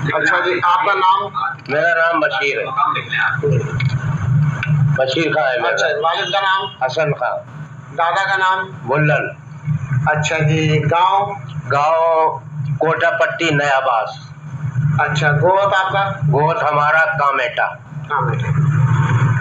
अच्छा जी, आपका नाम? मेरा नाम बशीर है, बशीर खां है। अच्छा, वालिद का नाम? हसन खां। दादा का नाम? बुल्लन। अच्छा जी, गांव? गांव कोटापट्टी नयाबास। अच्छा, गोत आपका? गोत हमारा कामेटा।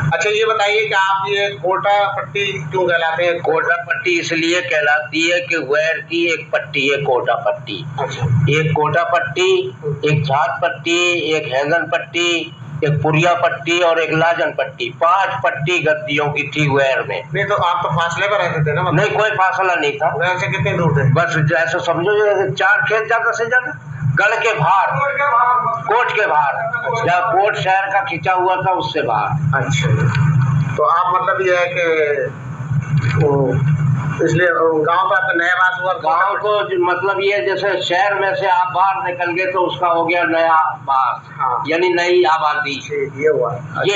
अच्छा, ये बताइए कि आप ये कोटा पट्टी क्यों कहलाते हैं? कोटा पट्टी इसलिए कहलाती है कि वैर की एक पट्टी है कोटा पट्टी। अच्छा। एक कोटा पट्टी, एक झाट पट्टी, एक हैंगन पट्टी, एक पुरिया पट्टी और एक लाजन पट्टी। 5 पट्टी गद्दियों की थी वैर में। नहीं तो आप तो फासले पर रहते थे ना? मतलब नहीं, कोई फासला नहीं था। वैर से कितने दूर थे? बस जैसे समझो 4 खेत ज्यादा से ज्यादा, गढ़ के बाहर, कोट के बाहर, जहाँ कोट शहर का खिंचा हुआ था उससे बाहर। अच्छा, तो आप मतलब ये है कि इसलिए गांव का आपका नया बात हुआ? गांव को मतलब ये जैसे शहर में से आप बाहर निकल गए तो उसका हो गया नया बास। हाँ। यानी नई आबादी। ये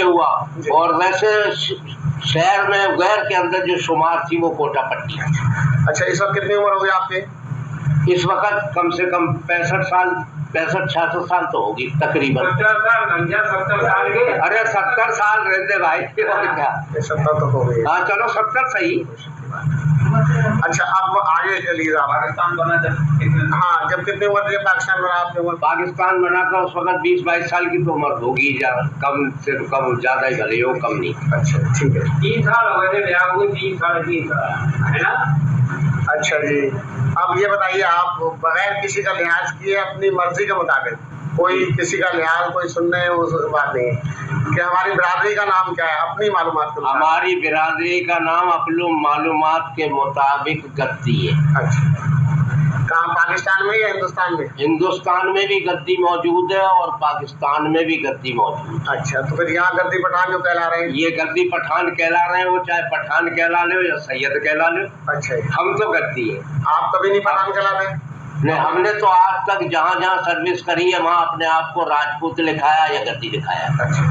हुआ। और वैसे शहर में गैर के अंदर जो शुमार थी वो कोटा पट्टी। अच्छा, इस वक्त कितनी उम्र हो गई आपके? इस वक्त कम से कम 65 साल, 65-66 साल तो होगी तकरीबन। 70 साल के? अरे 70 साल रहते भाई, क्या 70 तो हो गई। हाँ चलो 70 सही। अच्छा, अब आगे चलिए। पाकिस्तान बना जब? हाँ, जब कितनी उम्र थी पाकिस्तान बना आपकी उम्र? पाकिस्तान बना था उस वक्त 20-22 साल की तो उम्र होगी, कम से कम, ज्यादा ही भले हो, कम नहीं। अच्छा, ठीक है। 3 साल हो गए थे ब्याह हुए, 3 साल है ना। अच्छा जी, अब ये बताइए, आप बगैर किसी का लिहाज किए अपनी मर्जी के मुताबिक, कोई किसी का लिहाज कोई सुनने उस बात नहीं कि हमारी बिरादरी का नाम क्या है, अपनी मालूमात? हमारी बिरादरी का नाम अपनी मालूमात के मुताबिक गद्दी है। अच्छा, कहाँ, पाकिस्तान में या हिंदुस्तान में? हिंदुस्तान में भी गद्दी मौजूद है और पाकिस्तान में भी गद्दी मौजूद है। अच्छा, तो फिर यहाँ गद्दी पठान जो कहला रहे हैं? ये गद्दी पठान कहला रहे हैं, वो चाहे पठान कहला ले या सैयद कहला ले। अच्छा, हम तो गद्दी है। आप कभी नहीं पठान कहलाते? नहीं, हमने तो आज तक जहाँ जहाँ सर्विस करी है वहाँ अपने आप को राजपूत लिखाया या गद्दी दिखाया। अच्छा,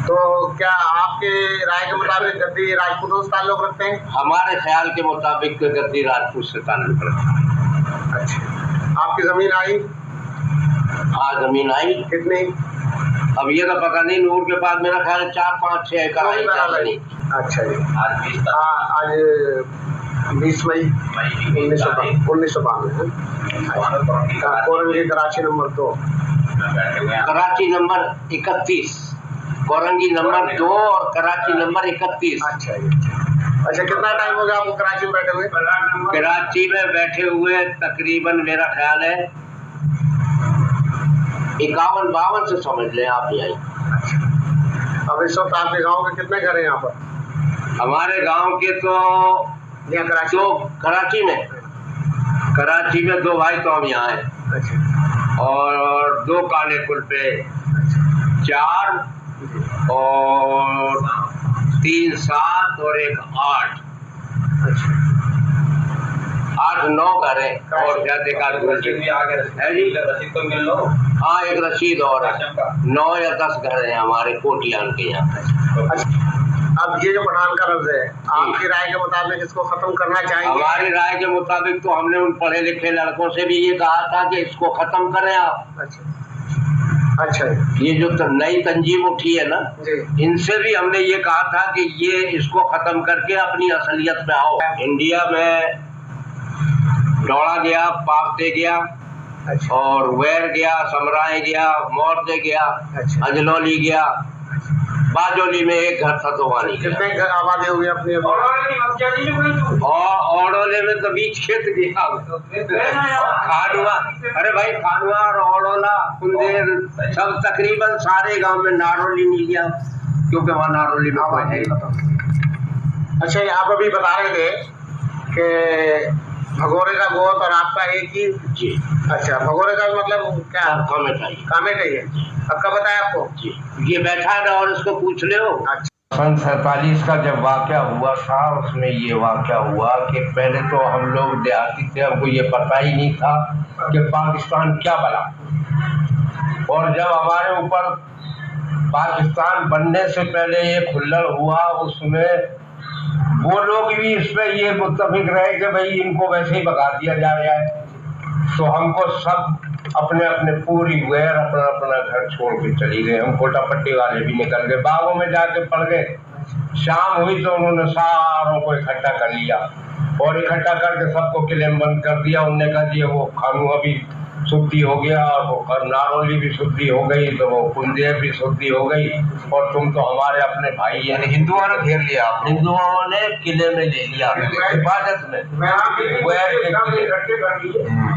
तो क्या आपके राय के मुताबिक गद्दी राजपूतों से ताल्लुक रखते हैं? हमारे ख्याल के मुताबिक गद्दी राजपूत से ताल्लुक रखते हैं। अच्छा, आपकी जमीन आई? हाँ, जमीन आई। कितनी? अब ये तो पता नहीं, नूर के पास मेरा ख्याल 4-5-6 एकड़ आई। अच्छा जी, आज 20 मई 1992 Korangi Karachi number 2। Karachi number 31, Korangi number 2 और कराची नंबर 31। अच्छा जी। अच्छा, कितना टाइम हो गया आपको कराची में बैठे हुए? कराची में बैठे हुए तकरीबन मेरा ख्याल है 51-52 से समझ लें आप यही। अच्छा, अब इस वक्त आपके गांव के कितने घर हैं यहाँ पर? हमारे गांव के तो यहाँ कराची? 2 कराची में 2 भाई तो हम यहाँ हैं। अच्छा, और 2 काले कुल पे 4 और 3 7 और 1 8। अच्छा, 8-9 घर है और क्या देखा है जी। रसीद तो मिल लो। हाँ, एक रसीद और 9 या 10 घर है हमारे कोटियान के यहाँ। अच्छा, अब ये जो पठान का लफ्ज है, आपकी राय के मुताबिक इसको खत्म करना चाहिए? हमारी राय के मुताबिक तो हमने उन पढ़े लिखे लड़कों से भी ये कहा था कि इसको खत्म करें आप। अच्छा, ये जो नई तंजीम उठी है ना जी, इनसे भी हमने ये कहा था कि ये इसको खत्म करके अपनी असलियत पे आओ। इंडिया में डोड़ा गया, पाकते गया। अच्छा, और वैर गया, समराए गया, मोरदे गया। अच्छा, अजनौली गया। बाजोली में 1 घर था तो वहाँ नहीं कितने घर आबादी होगी अपनी? और ओडोले में तो बीच खेत गया। खानुआ, अरे भाई खानुआ और ओडोला, कुंदेर सब तकरीबन सारे गांव में। नारोली नहीं गया क्योंकि वहाँ नारोली में कोई है। अच्छा, आप अभी बता रहे थे कि भगोरे का गोत और आपका एक ही? जी। अच्छा, भगोरे का मतलब क्या? कामेट है ये। अब कब बताया आपको? जी, ये बैठा है ना और इसको पूछ ले हो। अच्छा, सन 47 का जब वाक़या हुआ था उसमें ये वाक़या हुआ कि पहले तो हम लोग देहाती थे, हमको ये पता ही नहीं था कि पाकिस्तान क्या बना। और जब हमारे ऊपर पाकिस्तान बनने से पहले ये खुल्लड़ हुआ, उसमें वो लोग भी इस पे ये मुत्तफिक रहे कि भाई इनको वैसे ही भगा दिया जा रहा है। तो हमको सब अपने अपने पूरी वैर अपना अपना घर छोड़ के चली गए। हम कोटा पट्टी वाले भी निकल गए, बागों में जाके पड़ गए। शाम हुई तो उन्होंने सारों को इकट्ठा कर लिया और इकट्ठा करके सबको किले में बंद कर दिया। उनने कहा जी वो खानू अभी शुद्धि हो गया और वो नारौली भी शुद्धि हो गई, तो वो कुंदेर भी शुद्धि हो गई और तुम तो हमारे अपने भाई हैं। हिंदुओं ने घेर लिया, हिंदुओं ने किले में ले लिया, हिफाजत में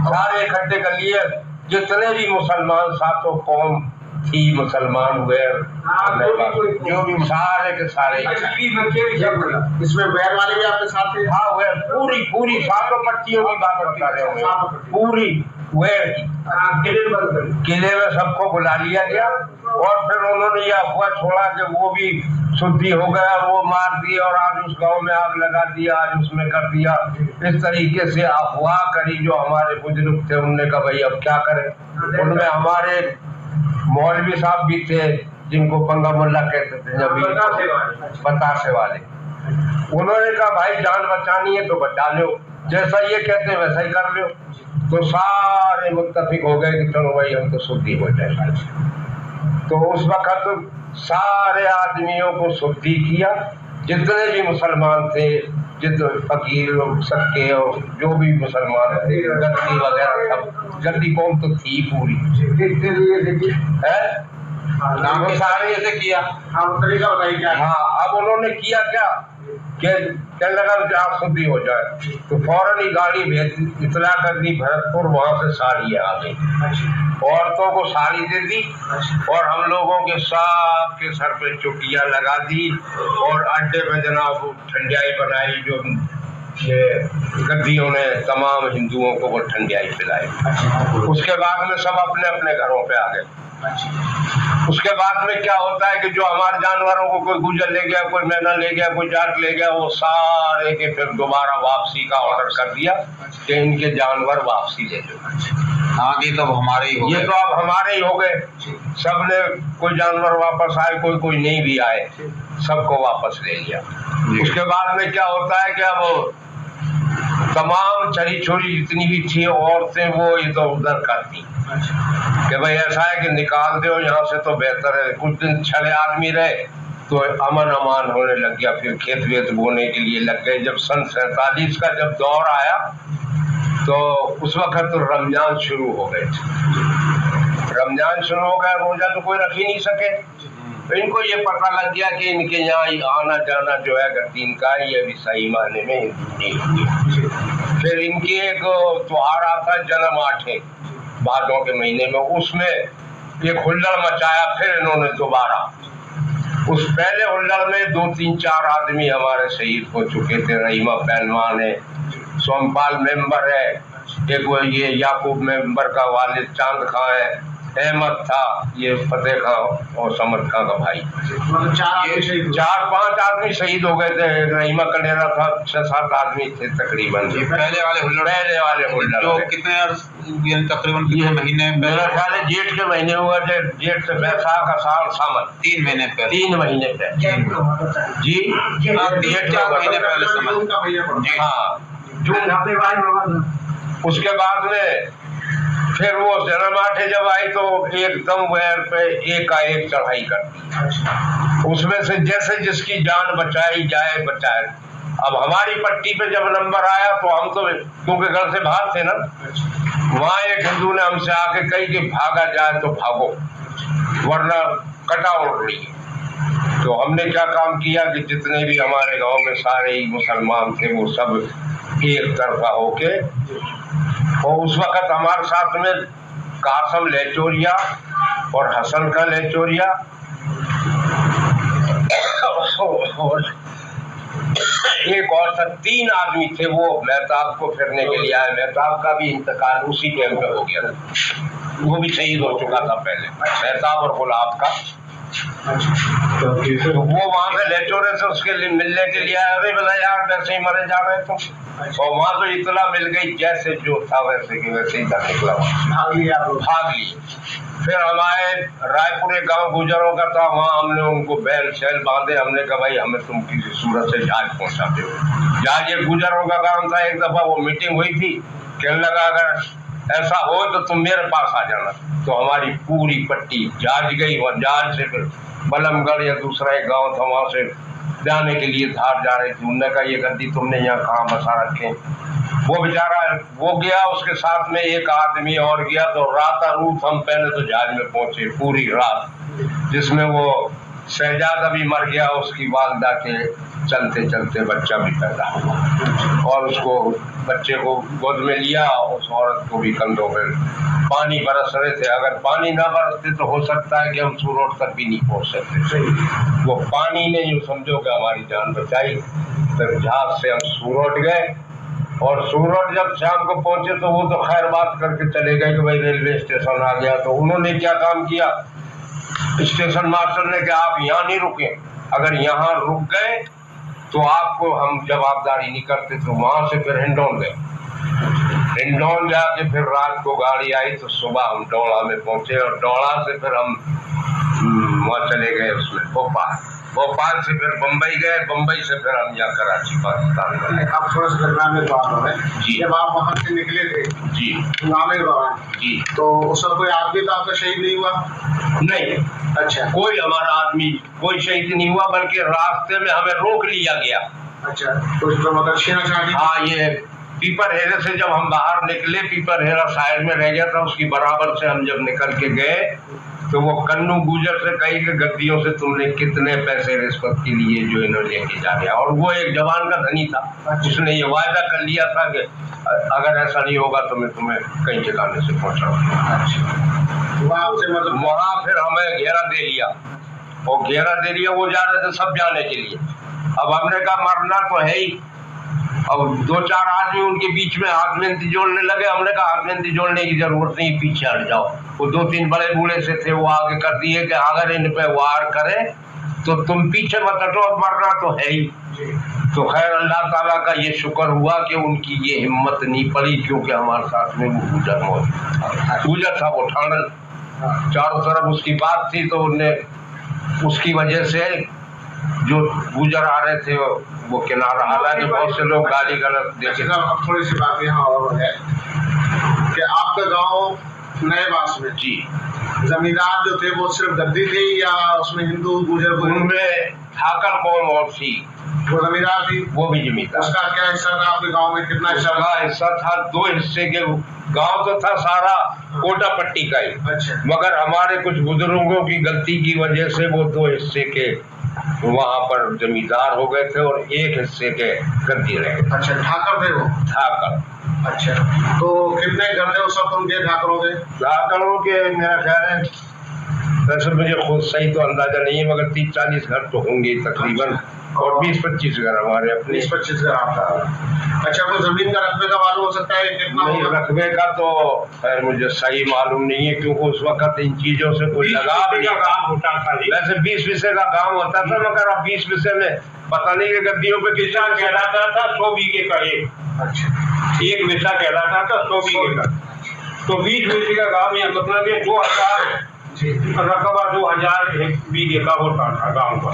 सारे इकट्ठे कर लिए। जितने भी मुसलमान सातों कौम थी, मुसलमान हुए जो भी सारे के सारे, इसमें वैर वाले भी आपके साथ थे? हाँ वैर पूरी सातों पट्टियों की बात बता रहे होंगे, पूरी वैर की। किले में सबको बुला लिया गया और फिर उन्होंने यह अफवाह छोड़ा कि वो भी शुद्धि हो गया और वो मार दिया और आज उस गांव में आग लगा दिया, आज उसमें कर दिया। इस तरीके से अफवाह करी जो हमारे बुजुर्ग थे। उनने कहा भाई अब क्या करें। उनमें हमारे मौलवी साहब भी थे जिनको पंगा मुल्ला कहते थे, जब बतासे वाले। उन्होंने कहा भाई जान बचानी है तो बचा लो, जैसा ये कहते हैं वैसा ही कर लो। तो सारे मुत्तफिक हो गए कि चलो भाई हम तो शुद्धि हो जाएगा। तो उस वक्त सारे आदमियों को शुद्धि किया, जितने भी मुसलमान थे, जितने फकीर लोग सबके और जो भी मुसलमान थे, गद्दी वगैरह सब, गद्दी कौम तो थी पूरी है, सारे ऐसे किया। तरीका बताइए क्या? हाँ, अब उन्होंने किया क्या कि कहने लगा आप शुद्धि हो जाए, तो फौरन ही गाड़ी भेज इतला कर दी भरतपुर, वहां से साड़ी आ गई, औरतों को साड़ी दे दी और हम लोगों के सबके सर पे चुटिया लगा दी और अड्डे में जनाब ठंडियाई बनाई, जो ये गद्दियों ने तमाम हिंदुओं को वो ठंडियाई पिलाई। उसके बाद में सब अपने अपने घरों पे आ गए। उसके बाद में क्या होता है कि जो हमारे जानवरों को कोई गुजर ले गया, कोई मैना ले गया, कोई जाट ले गया, वो सारे के फिर दोबारा वापसी का ऑर्डर कर दिया कि इनके जानवर वापसी ले लो। आगे तो हमारे ही हो गए, ये तो अब हमारे ही हो गए। सबने कोई जानवर वापस आए, कोई नहीं भी आए, सबको वापस ले लिया। उसके बाद में क्या होता है कि अब तमाम चरी छोरी जितनी भी थी औरतें वो इधर उधर करती कि भाई ऐसा है कि निकाल दो यहाँ से तो बेहतर है। कुछ दिन छले आदमी रहे तो अमन अमान होने लग गया, फिर खेत वेत बोने के लिए लग गए। जब सन 47 का जब दौर आया तो उस वक्त तो रमजान शुरू हो गए थे। रमजान शुरू हो गया, रोजा तो कोई रख ही नहीं सके। इनको ये पता लग गया कि इनके यहाँ आना जाना जो है दीन का, ये भी सही मायने में हिंदू नहीं हुई। फिर इनकी एक त्योहार आता जन्म 8 भादों के महीने में, उसमें एक हुल्लड़ मचाया फिर इन्होंने दोबारा। उस पहले हुल्लड़ में 2-3-4 आदमी हमारे शहीद हो चुके थे। रहीमा पहलवान है, सोमपाल मेंबर है, एक वो ये याकूब मेंबर का वालिद चांद खां है, अहमद था, ये फतेह खां और समद खां का भाई। मतलब 4-5 आदमी शहीद हो गए थे। रहीमा कनेरा था, 6-7 आदमी थे तकरीबन। पहले वाले हुल्लड़ जो कितने तकरीबन कितने महीने? मेरा ख्याल है जेठ के महीने हुआ, जेठ से बैसाख का साल सामन 3 महीने पहले। 3 महीने पहले जी, जेठ 4 महीने पहले समझ जी। हाँ, जून। उसके बाद में फिर वो जन्म 8 जब आई तो एकदम वैर पे एक चढ़ाई कर दी। उसमें से जैसे जिसकी जान बचाई जाए बचाए। अब हमारी पट्टी पे जब नंबर आया तो हम तो क्योंकि घर से बाहर थे ना, वहाँ एक हिंदू ने हमसे आके कही कि भागा जाए तो भागो वरना कटा उड़ रही है। तो हमने क्या काम किया कि जितने भी हमारे गांव में सारे ही मुसलमान थे वो सब एक तरफा होके, और उस वक्त हमारे साथ में कासम लेचोरिया और हसन का लेचोरिया और एक और 3 आदमी थे। वो मेहताब को फिरने के लिए आए। मेहताब का भी इंतकाल उसी टाइम पे हो गया था, वो भी शहीद हो चुका था पहले, मेहताब और गुलाब का। तो वो वहाँ से लेचोरे से उसके लिए मिलने के लिए आए। अरे बोला यार वैसे ही मरे जा रहे तुम, और वहाँ तो इतला मिल गई जैसे जो था वैसे कि वैसे ही निकला, भाग लिए। फिर हमारे रायपुर एक गाँव गुजरों का था, वहाँ हमने उनको बैल शैल बांधे। हमने कहा भाई हमें तुम किसी सूरत से जहाज पहुँचाते हो। जहाज एक गुजरों का गाँव था। एक दफा वो मीटिंग हुई थी, कहने लगा अगर ऐसा हो तो तुम मेरे पास आ जाना। तो हमारी पूरी पट्टी जाज गई और जाज से फिर बलमगढ़ या दूसरा एक गांव था, वहां से जाने के लिए धार जा रहे थे। उन्होंने कहा ये गद्दी तुमने यहाँ कहाँ बसा रखे? वो बेचारा वो गया, उसके साथ में एक आदमी और गया। तो रात हम पहले तो जहाज में पहुंचे पूरी रात, जिसमें वो शहजादा भी मर गया, उसकी वालदा के चलते चलते बच्चा भी पैदा हुआ और उसको बच्चे को गोद में लिया। उस औरत को भी कंधों पर पानी बरस रहे थे। अगर पानी ना बरसते तो हो सकता है कि हम सूरत तक भी नहीं पहुंच सकते। वो पानी ने यूँ समझो कि हमारी जान बचाई। फिर जहाज से हम सूरत गए और सूरत जब शाम को पहुंचे तो वो तो खैर बात करके चले गए कि भाई रेलवे स्टेशन आ गया। तो उन्होंने क्या काम किया, स्टेशन मास्टर ने कहा आप यहाँ नहीं रुके, अगर यहाँ रुक गए तो आपको हम जवाबदारी नहीं करते। तो वहां से फिर हिंडौन गए। हिंडौन जाके फिर रात को गाड़ी आई तो सुबह हम डोड़ा में पहुंचे और डोड़ा से फिर हम वहाँ चले गए उसमें भोपाल से फिर बम्बई गए, बम्बई से फिर हम यहाँ कराची पाकिस्तान में। अब थोड़ा सा घटना में बात हो रही जी। जब आप वहाँ से निकले थे जी आमिर बाबा जी, तो उस वक्त कोई आदमी तो आपका शहीद नहीं हुआ? नहीं, अच्छा, कोई हमारा आदमी कोई शहीद नहीं हुआ, बल्कि रास्ते में हमें रोक लिया गया। अच्छा, तो इसका मतलब छीना चाहती? हाँ, ये पीपर हेरे से जब हम बाहर निकले, पीपर हेरा साइड में रह गया था, उसकी बराबर से हम जब निकल के गए तो वो कन्नू गुजर से कही कि गद्दियों से तुमने कितने पैसे रिश्वत के लिए जो इन्होंने लेके जा गया। और वो एक जवान का धनी था, उसने ये वायदा कर लिया था कि अगर ऐसा नहीं होगा तो मैं तुम्हें कहीं ठिकाने से पहुंचाऊंगा। वहाँ से मतलब वहाँ फिर हमें घेरा दे लिया और घेरा दे लिया, वो जा रहे थे सब जाने के लिए। अब हमने कहा मरना तो है ही। अब 2-4 आदमी उनके बीच में हाथ मेहंदी जोड़ने लगे। हमने कहा हाथ मेहंदी जोड़ने की जरूरत नहीं, पीछे हट जाओ। वो 2-3 बड़े बूढ़े से थे, वो आगे कर दिए कि अगर इन पे वार करे तो तुम पीछे मत हटो, अब मरना तो है ही। तो खैर अल्लाह ताला का ये शुक्र हुआ कि उनकी ये हिम्मत नहीं पड़ी, क्योंकि हमारे साथ में वो गुजर था, वो ठाणल चारों तरफ उसकी बात थी। तो उनने उसकी वजह से जो गुजर आ रहे थे वो किनारा, हालांकि बहुत से लोग गाली गलत देखे। अब थोड़ी सी बात यहाँ और है कि आपका गांव नए बास में जी, जमींदार जो थे वो सिर्फ गद्दी थे या उसमें हिंदू गुजर? उनमें ठाकर कौम और थी, वो जमींदार थी, वो भी जमींदार। उसका क्या हिस्सा था आपके गांव में? कितना हिस्सा था? 2 हिस्से के गांव तो था सारा कोटा पट्टी का ही। अच्छा, मगर हमारे कुछ बुजुर्गों की गलती की वजह से वो 2 हिस्से के वहाँ पर जमींदार हो गए थे और 1 हिस्से के गद्दी रहे। अच्छा, ठाकर थे वो? ठाकर। अच्छा, तो कितने घर थे उस वक्त उनके ठाकरों के? ठाकरों के मेरा ख्याल है, वैसे मुझे खुद सही तो अंदाजा नहीं है, मगर 30-40 घर तो होंगे तकरीबन। और 20-25 घर हमारे अपने। 20-25 घर आपका। अच्छा, तो जमीन का रकबे का मालूम हो सकता है कितना? नहीं, रकबे का तो खैर मुझे सही मालूम नहीं है, क्योंकि उस वक्त इन चीजों से कोई लगाव नहीं काम होता था। वैसे 20 विषय का काम होता था, मगर अब 20 विषय में पता नहीं कि गद्दियों पे कितना कहलाता था। 100 बीघे का एक विषय कहलाता था, 100 बीघे का। तो 20 विषय का काम या मतलब 2000 रकबा 2000 बीघे का होता था गाँव का।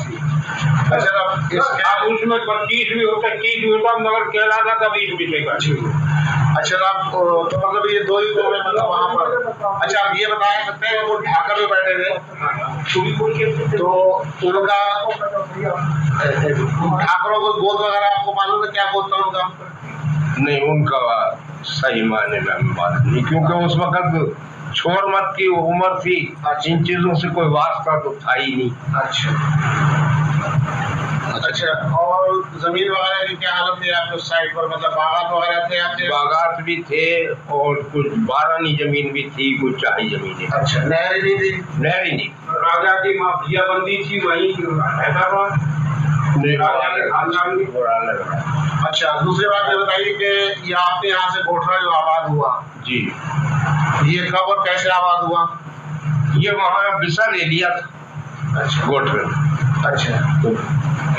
अच्छा, अब उसमें 25 भी होता, 30 भी होता, मगर कहलाता था 20 विषय का। अच्छा, आप तो मतलब ये 2 ही तो मतलब वहाँ पर। अच्छा, आप ये बता सकते हैं वो ठाकर में बैठे थे तो उनका ठाकरों को गोद वगैरह आपको मालूम है क्या गोद था उनका? नहीं, उनका सही मायने में हम बात नहीं, क्योंकि उस वक्त छोर मत की उम्र थी। इन चीजों से कोई वास्ता तो था ही नहीं। अच्छा, और जमीन वगैरह की क्या हालत थी आपके उस साइड पर? मतलब बागात वगैरह थे आपके? बागात भी थे और कुछ बारानी जमीन भी थी, कुछ चाही जमीन। अच्छा, नहरी नहीं थी? नहरी नहीं। राजा की माफिया बंदी थी वही हैदराबाद। अच्छा, दूसरी बात ये बताइए कि ये आपके यहाँ से गोठरा जो आबाद हुआ जी, ये कब और कैसे आबाद हुआ? ये वहाँ विसा ले लिया था। अच्छा, गोठरे। अच्छा,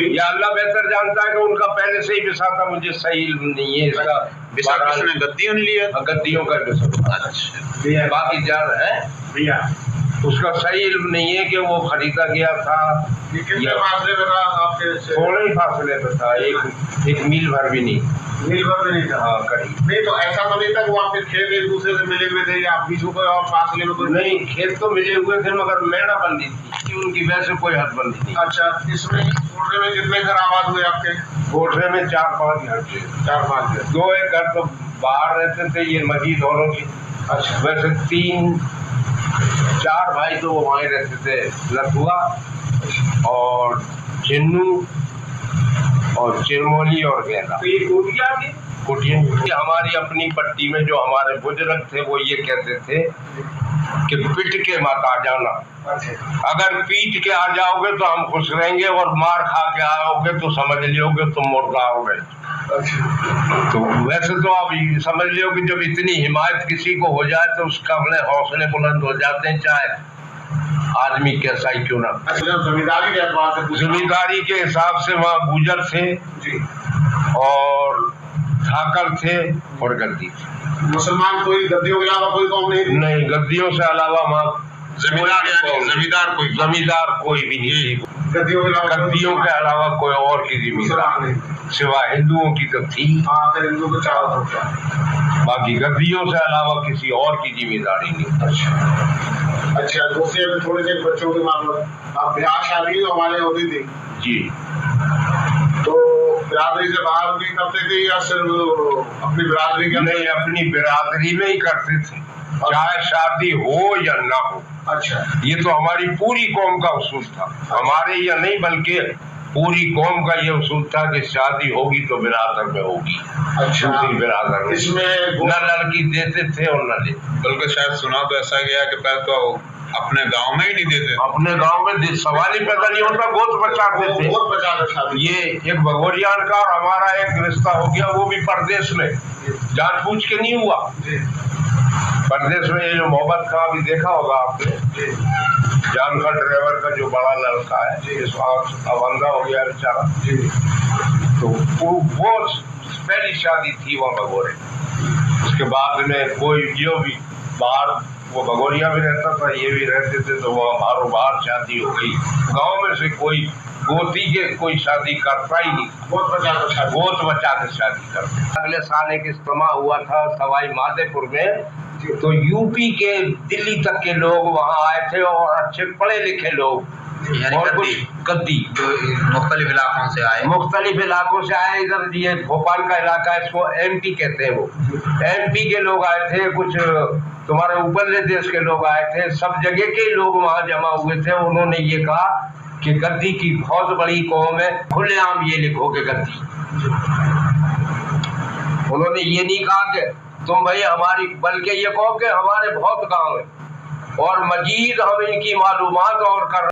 या अल्लाह बेहतर जानता है कि उनका पहले से ही विसा था, मुझे सही नहीं है इसका। विसा किसने? गद्दियों ने लिया? गद्दियों का विसा। अच्छा, बाकी जान है भैया, उसका सही इल्म नहीं है कि वो खरीदा गया था। कितने फासले पे था आपके? थोड़े ही फासले पे था, एक मील भर भी नहीं। मील भर भी नहीं था। हाँ करीब। नहीं तो ऐसा तो नहीं था कि वहाँ पे खेत एक दूसरे से मिले हुए थे या बीच में कोई और फासले में कोई? नहीं, खेत तो मिले हुए थे मगर मेड़ा बंदी थी कि उनकी वजह से कोई हद बंदी नहीं। अच्छा, इसमें कोठरे में कितने घर आबाद हुए आपके? कोठरे में 4-5 घर थे। 4-5 घर। 2 एक घर तो बाहर रहते थे, ये मजीद औरों की। अच्छा, वैसे 3-4 भाई तो वो वहीं रहते थे, लथुआ और चिन्नू और चिरमोली और गेंदा। तो ये कोटिया थी? कुटिया हमारी अपनी पट्टी में जो हमारे बुजुर्ग थे वो ये कहते थे कि पिट के मत आ जाना। अच्छा, अगर पीट के आ जाओगे तो हम खुश रहेंगे और मार खा के आओगे तो समझ लियोगे तुम मुर्दा हो गए। अच्छा। तो वैसे तो आप ये समझ लियो कि जब इतनी हिमायत किसी को हो जाए तो उसका अपने हौसले बुलंद हो जाते हैं, चाहे आदमी कैसा ही क्यों ना। अच्छा, जमींदारी के एतबार से पूछा। जमींदारी के हिसाब से वहाँ गुजर थे जी। और ठाकर थे और गद्दी थे। मुसलमान कोई गद्दियों के अलावा कोई कौम नहीं थी? नहीं, गद्दियों से अलावा वहाँ जमींदार कोई भी नहीं थी। गद्दियों के अलावा? गद्दियों के अलावा कोई और की मुसलमान जिम्मेदारी नहीं। सिवाय हिंदुओं की तो थी। हाँ, फिर हिंदू को चारों तरफ था। बाकी गद्दियों से अलावा किसी और की जिम्मेदारी नहीं। अच्छा, अच्छा। दूसरे में थोड़े से बच्चों के मामले अब ब्याह शादी तो हमारे होती थी जी। तो बिरादरी से बाहर भी करते थे या सिर्फ अपनी बिरादरी के? नहीं, अपनी बिरादरी में ही करते थे, चाहे शादी हो या ना हो। अच्छा, ये तो हमारी पूरी कौम का उसूल था, हमारे या नहीं बल्कि पूरी कौम का ये उसूल था कि शादी होगी तो बिरादर में होगी। अच्छा। दूसरी बिरादर में इसमें न लड़की देते थे और न लेते। बल्कि शायद सुना तो ऐसा गया कि पहले तो अपने गांव में ही नहीं देते। अपने गांव में सवाल ही पैदा नहीं होता, गोद बचाते थे। बहुत बचा शादी। ये एक भगोरियान का और हमारा एक रिश्ता हो गया, वो भी परदेश में, जानबूझ के नहीं हुआ। परदेश में ये जो मोहब्बत का अभी देखा होगा आपने, जानका ड्राइवर का जो बड़ा लड़का है, इस वक्त अवंदा हो गया बेचारा, तो वो पहली शादी थी वहाँ भगोरे। उसके बाद में कोई जो भी बाहर, वो भगोरिया भी रहता था, ये भी रहते थे, तो वहाँ बाहरों बाहर शादी हो गई। गांव में से कोई गोती के कोई शादी करता ही नहीं, बहुत बचा के शादी करते। अगले साल एक इज्तिमा हुआ था सवाई माधोपुर में, तो यूपी के दिल्ली तक के लोग वहाँ आए थे और अच्छे पढ़े लिखे लोग, और कुछ गद्दी मुख्तलिफ इलाकों से आए। मुख्तलिफ इलाकों से आए। इधर ये भोपाल का इलाका है, इसको एमपी कहते हैं। वो एमपी के लोग आए थे, कुछ तुम्हारे ऊपरले देश के लोग आए थे, सब जगह के लोग वहाँ जमा हुए थे। उन्होंने ये कहा कि गद्दी की बहुत बड़ी कौम है, खुलेआम ये लिखो कि गद्दी। उन्होंने ये नहीं कहा कि तुम भाई हमारी, बल्कि ये कहो कि हमारे बहुत गांव है और मजीद हम इनकी मालूमात और कर